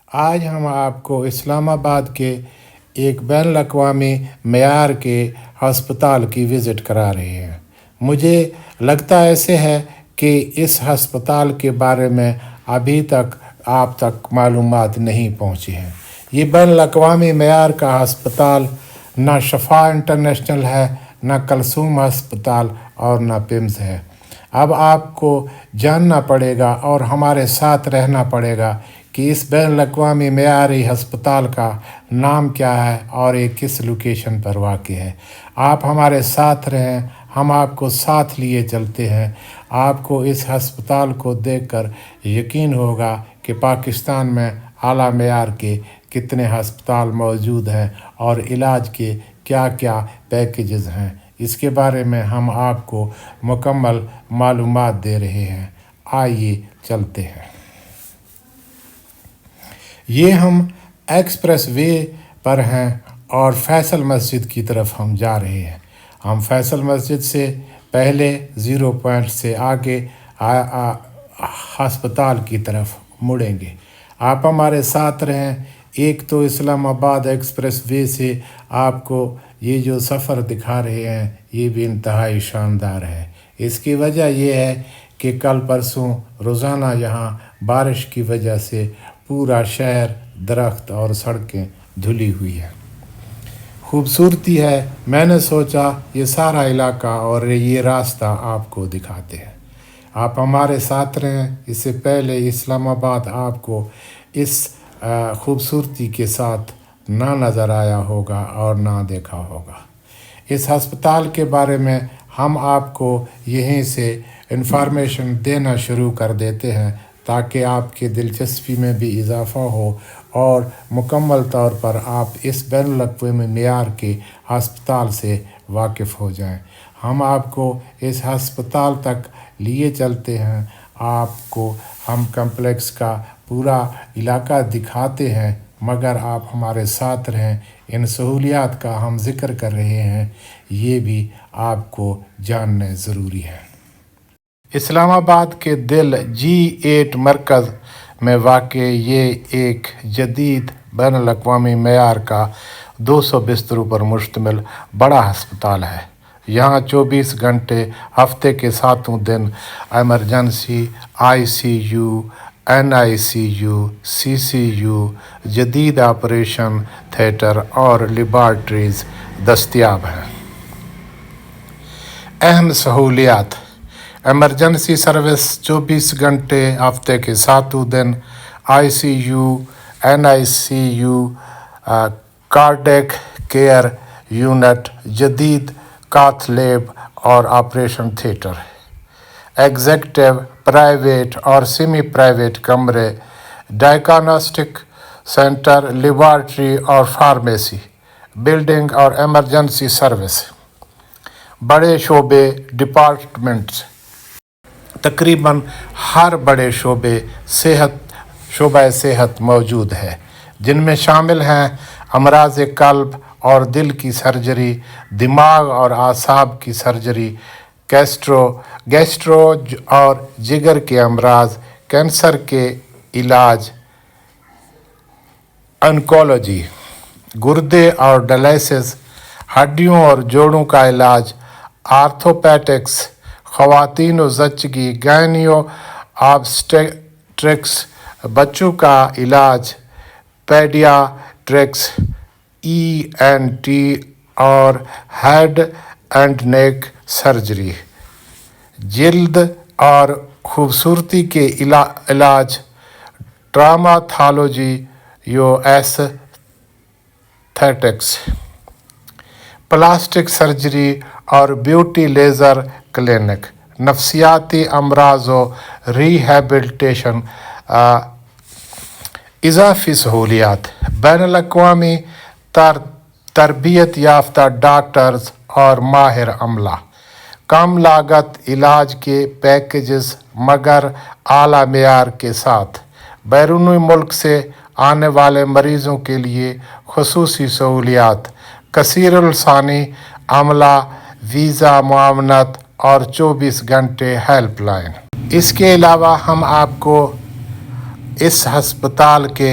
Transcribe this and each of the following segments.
آج ہم آپ کو اسلام آباد کے ایک بین الاقوامی معیار کے ہسپتال کی وزٹ کرا رہے ہیں۔ مجھے لگتا ایسے ہے کہ اس ہسپتال کے بارے میں ابھی تک آپ تک معلومات نہیں پہنچی ہیں۔ یہ بین الاقوامی معیار کا ہسپتال نہ شفا انٹرنیشنل ہے، نہ کلثوم ہسپتال اور نہ پمز ہے۔ اب آپ کو جاننا پڑے گا اور ہمارے ساتھ رہنا پڑے گا کہ اس بین الاقوامی معیاری ہسپتال کا نام کیا ہے اور یہ کس لوکیشن پر واقع ہے۔ آپ ہمارے ساتھ رہیں، ہم آپ کو ساتھ لیے چلتے ہیں۔ آپ کو اس ہسپتال کو دیکھ کر یقین ہوگا کہ پاکستان میں اعلیٰ معیار کے کتنے ہسپتال موجود ہیں اور علاج کے کیا کیا پیکیجز ہیں۔ اس کے بارے میں ہم آپ کو مکمل معلومات دے رہے ہیں۔ آئیے چلتے ہیں۔ یہ ہم ایکسپریس وے پر ہیں اور فیصل مسجد کی طرف ہم جا رہے ہیں۔ ہم فیصل مسجد سے پہلے 0 پوائنٹ سے آگے ہسپتال کی طرف مڑیں گے۔ آپ ہمارے ساتھ رہیں۔ ایک تو اسلام آباد ایکسپریس وے سے آپ کو یہ جو سفر دکھا رہے ہیں یہ بھی انتہائی شاندار ہے۔ اس کی وجہ یہ ہے کہ کل پرسوں روزانہ یہاں بارش کی وجہ سے پورا شہر درخت اور سڑکیں دھلی ہوئی ہیں۔ خوبصورتی ہے۔ میں نے سوچا یہ سارا علاقہ اور یہ راستہ آپ کو دکھاتے ہیں۔ آپ ہمارے ساتھ رہیں۔ اس سے پہلے اسلام آباد آپ کو اس خوبصورتی کے ساتھ نہ نظر آیا ہوگا اور نہ دیکھا ہوگا۔ اس ہسپتال کے بارے میں ہم آپ کو یہیں سے انفارمیشن دینا شروع کر دیتے ہیں تاکہ آپ کی دلچسپی میں بھی اضافہ ہو اور مکمل طور پر آپ اس بین الاقوامی معیار کے ہسپتال سے واقف ہو جائیں۔ ہم آپ کو اس ہسپتال تک لیے چلتے ہیں۔ آپ کو ہم کمپلیکس کا پورا علاقہ دکھاتے ہیں، مگر آپ ہمارے ساتھ رہیں۔ ان سہولیات کا ہم ذکر کر رہے ہیں، یہ بھی آپ کو جاننے ضروری ہے۔ اسلام آباد کے دل G8 مرکز میں واقع یہ ایک جدید بین الاقوامی معیار کا 200 بستروں پر مشتمل بڑا ہسپتال ہے۔ یہاں 24 گھنٹے ہفتے کے 7 دن ایمرجنسی، ICU، NICU، CCU، جدید آپریشن تھیٹر اور لیبارٹریز دستیاب ہیں۔ اہم سہولیات: ایمرجنسی سروس 24 گھنٹے ہفتے کے 7 دن، ICU، NICU، cardiac care unit, جدید کیتھ لیب اور آپریشن تھیٹر، ایگزیکٹو، پرائیویٹ اور سیمی پرائیویٹ کمرے، ڈائگنوسٹک سینٹر، لیبارٹری اور فارمیسی، بلڈنگ اور ایمرجنسی سروس، بڑے شعبے ڈپارٹمنٹس۔ تقریباً ہر بڑے شعبہ صحت موجود ہے، جن میں شامل ہیں امراض قلب اور دل کی سرجری، دماغ اور اعصاب کی سرجری، گیسٹرو اور جگر کے امراض، کینسر کے علاج، انکولوجی، گردے اور ڈائلسس، ہڈیوں اور جوڑوں کا علاج، آرتھوپیڈکس، خواتین و زچگی، گائنیو آبسٹیٹرکس، بچوں کا علاج، پیڈیاٹرکس، ENT اور ہیڈ اینڈ نیک سرجری، جلد اور خوبصورتی کے علاج، ٹراماتولوجی، ایستھیٹکس، پلاسٹک سرجری اور بیوٹی لیزر کلینک، نفسیاتی امراض و ریہیبلیٹیشن۔ اضافی سہولیات: بین الاقوامی تربیت یافتہ ڈاکٹرز اور ماہر عملہ، کم لاگت علاج کے پیکیجز مگر اعلیٰ معیار کے ساتھ، بیرون ملک سے آنے والے مریضوں کے لیے خصوصی سہولیات، کثیر السانی عملہ، ویزا معاونت اور 24 گھنٹے ہیلپ لائن۔ اس کے علاوہ ہم آپ کو اس ہسپتال کے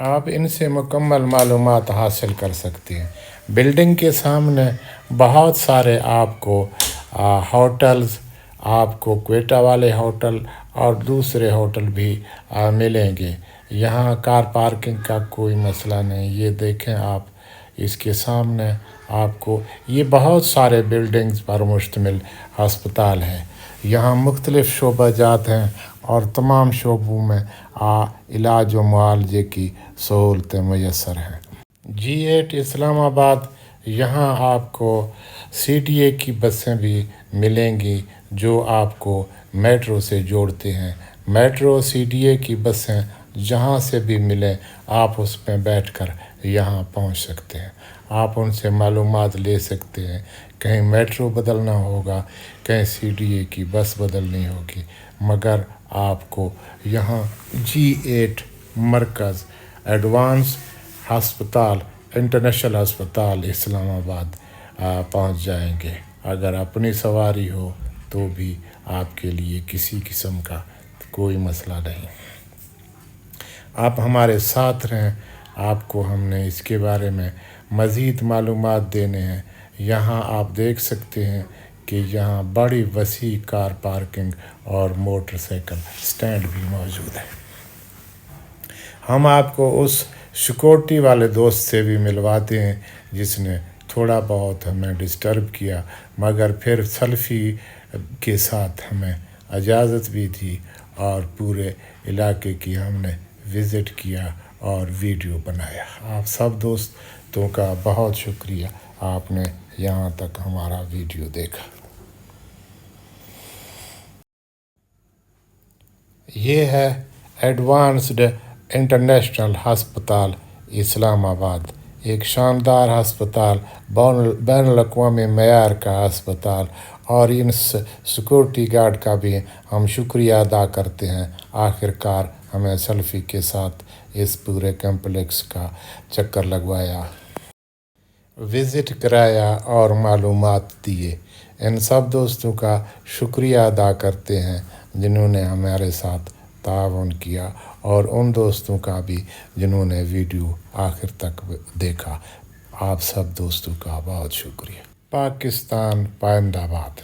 آپ ان سے مکمل معلومات حاصل کر سکتے ہیں۔ بلڈنگ کے سامنے بہت سارے آپ کو ہوٹلز، آپ کو کوئٹہ والے ہوٹل اور دوسرے ہوٹل بھی ملیں گے۔ یہاں کار پارکنگ کا کوئی مسئلہ نہیں۔ یہ دیکھیں آپ، اس کے سامنے آپ کو یہ بہت سارے بلڈنگز پر مشتمل ہسپتال ہے۔ یہاں مختلف شعبہ جات ہیں اور تمام شعبوں میں علاج و معالجے کی سہولتیں میسر ہیں۔ G8 اسلام آباد، یہاں آپ کو CTA کی بسیں بھی ملیں گی جو آپ کو میٹرو سے جوڑتے ہیں۔ میٹرو CTA کی بسیں جہاں سے بھی ملیں آپ اس میں بیٹھ کر یہاں پہنچ سکتے ہیں۔ آپ ان سے معلومات لے سکتے ہیں، کہیں میٹرو بدلنا ہوگا، کہیں CTA کی بس بدلنی ہوگی، مگر آپ کو یہاں G8 مرکز ایڈوانس ہسپتال، انٹرنیشنل ہسپتال اسلام آباد پہنچ جائیں گے۔ اگر اپنی سواری ہو تو بھی آپ کے لیے کسی قسم کا کوئی مسئلہ نہیں۔ آپ ہمارے ساتھ رہیں، آپ کو ہم نے اس کے بارے میں مزید معلومات دینے ہیں۔ یہاں آپ دیکھ سکتے ہیں کہ یہاں بڑی وسیع کار پارکنگ اور موٹر سائیکل سٹینڈ بھی موجود ہے۔ ہم آپ کو اس سیکورٹی والے دوست سے بھی ملواتے ہیں جس نے تھوڑا بہت ہمیں ڈسٹرب کیا، مگر پھر سیلفی کے ساتھ ہمیں اجازت بھی دی اور پورے علاقے کی ہم نے وزٹ کیا اور ویڈیو بنایا۔ آپ سب دوستوں کا بہت شکریہ، آپ نے یہاں تک ہمارا ویڈیو دیکھا۔ یہ ہے ایڈوانسڈ انٹرنیشنل ہسپتال اسلام آباد، ایک شاندار ہسپتال، بین الاقوامی معیار کا ہسپتال، اور ان سیکورٹی گارڈ کا بھی ہم شکریہ ادا کرتے ہیں۔ آخر کار ہمیں سیلفی کے ساتھ اس پورے کمپلیکس کا چکر لگوایا، وزٹ کرایا اور معلومات دیے۔ ان سب دوستوں کا شکریہ ادا کرتے ہیں جنہوں نے ہمارے ساتھ تعاون کیا، اور ان دوستوں کا بھی جنہوں نے ویڈیو آخر تک دیکھا۔ آپ سب دوستوں کا بہت شکریہ۔ پاکستان پائندہ باد۔